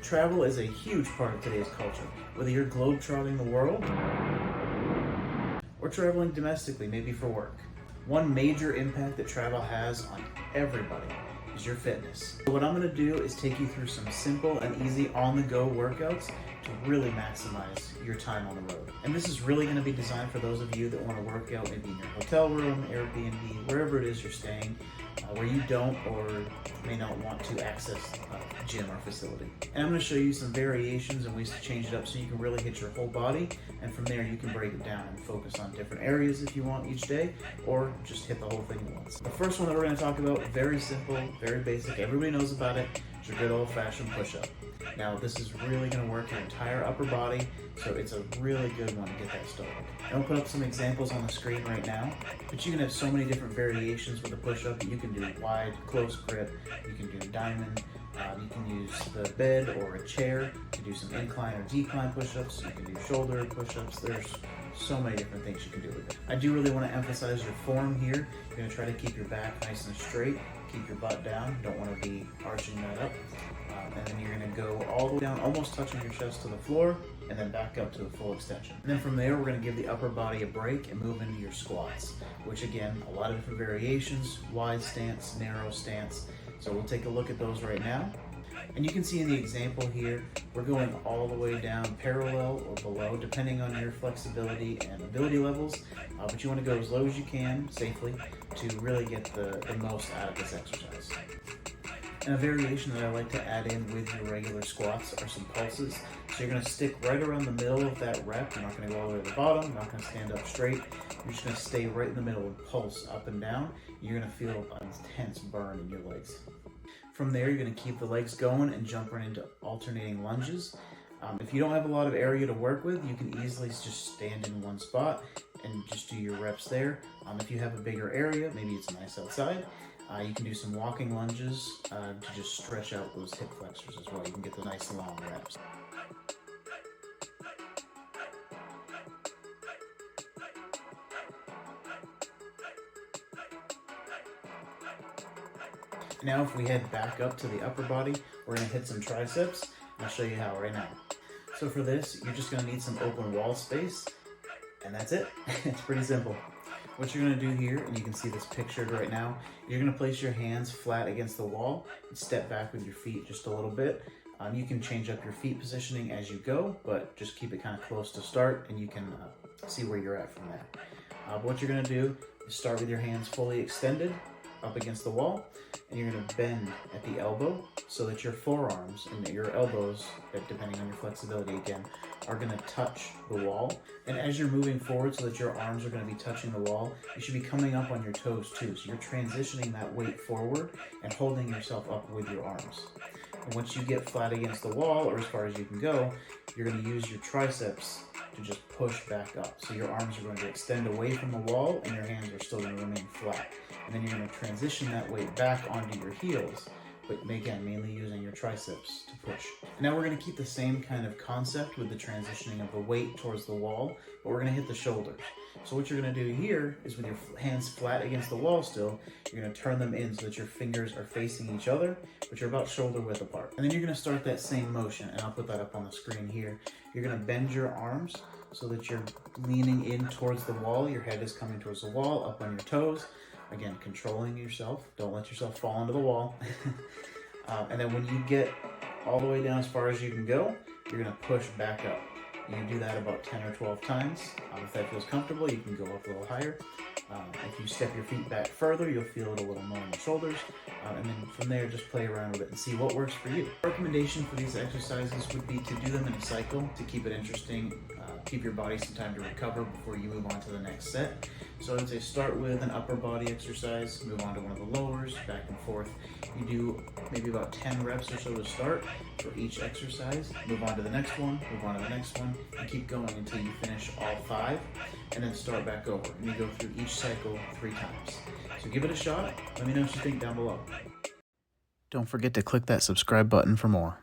Travel is a huge part of today's culture. Whether you're globetrotting the world or traveling domestically, maybe for work. One major impact that travel has on everybody is your fitness. So what I'm going to do is take you through some simple and easy on-the-go workouts to really maximize your time on the road. And this is really going to be designed for those of you that want to work out maybe in your hotel room, AirBnB, wherever it is you're staying, where you don't or may not want to access a gym or facility. And I'm going to show you some variations and ways to change it up so you can really hit your whole body, and from there you can break it down and focus on different areas if you want each day, or just hit the whole thing at once. The first one that we're going to talk about, very simple, very basic, everybody knows about it, is your good old-fashioned push-up. Now this is really going to work your entire upper body, so it's a really good one to get that started. I'll put up some examples on the screen right now, but you can have so many different variations with a push-up. You can do wide, close grip, you can do diamond, you can use the bed or a chair to do some incline or decline push-ups, you can do shoulder push-ups. There's so many different things you can do with it. I do really want to emphasize your form here. You're going to try to keep your back nice and straight, keep your butt down, you don't want to be arching that up. And then you're going to go all the way down, almost touching your chest to the floor, and then back up to a full extension. And then from there, we're going to give the upper body a break and move into your squats, which again, a lot of different variations, wide stance, narrow stance. So we'll take a look at those right now. And you can see in the example here, we're going all the way down parallel or below, depending on your flexibility and ability levels. But you want to go as low as you can safely to really get the most out of this exercise. And a variation that I like to add in with your regular squats are some pulses. So you're going to stick right around the middle of that rep. You're not going to go all the way to the bottom. You're not going to stand up straight. You're just going to stay right in the middle and pulse up and down. You're going to feel an intense burn in your legs. From there, you're going to keep the legs going and jump right into alternating lunges. If you don't have a lot of area to work with, you can easily just stand in one spot and just do your reps there. If you have a bigger area, maybe it's nice outside, you can do some walking lunges to just stretch out those hip flexors as well. You can get the nice long reps. Now if we head back up to the upper body, we're going to hit some triceps. I'll show you how right now. So for this, you're just going to need some open wall space, and that's it. It's pretty simple. What you're going to do here, and you can see this pictured right now, you're going to place your hands flat against the wall and step back with your feet just a little bit. You can change up your feet positioning as you go, but just keep it kind of close to start, and you can see where you're at from there. What you're going to do is start with your hands fully extended up against the wall, and you're going to bend at the elbow so that your forearms and your elbows, depending on your flexibility again, are going to touch the wall. And as you're moving forward so that your arms are going to be touching the wall, you should be coming up on your toes too. So you're transitioning that weight forward and holding yourself up with your arms. And once you get flat against the wall, or as far as you can go, you're going to use your triceps to just push back up. So your arms are going to extend away from the wall and your hands are still going to remain flat. And then you're going to transition that weight back onto your heels, but again, mainly using your triceps to push. And now we're going to keep the same kind of concept with the transitioning of the weight towards the wall, but we're going to hit the shoulders. So what you're going to do here is with your hands flat against the wall still, you're going to turn them in so that your fingers are facing each other, but you're about shoulder width apart. And then you're going to start that same motion, and I'll put that up on the screen here. You're going to bend your arms so that you're leaning in towards the wall. Your head is coming towards the wall, up on your toes. Again, controlling yourself. Don't let yourself fall into the wall. And then when you get all the way down as far as you can go, you're going to push back up. You can do that about 10 or 12 times. If that feels comfortable, you can go up a little higher. If you step your feet back further, you'll feel it a little more in the shoulders. And then from there, just play around with it and see what works for you. Recommendation for these exercises would be to do them in a cycle to keep it interesting, keep your body some time to recover before you move on to the next set. So I'd say start with an upper body exercise, move on to one of the lowers, back and forth. You do maybe about 10 reps or so to start for each exercise, move on to the next one, move on to the next one, and keep going until you finish all 5, and then start back over. And you go through each cycle 3 times. So give it a shot. Let me know what you think down below. Don't forget to click that subscribe button for more.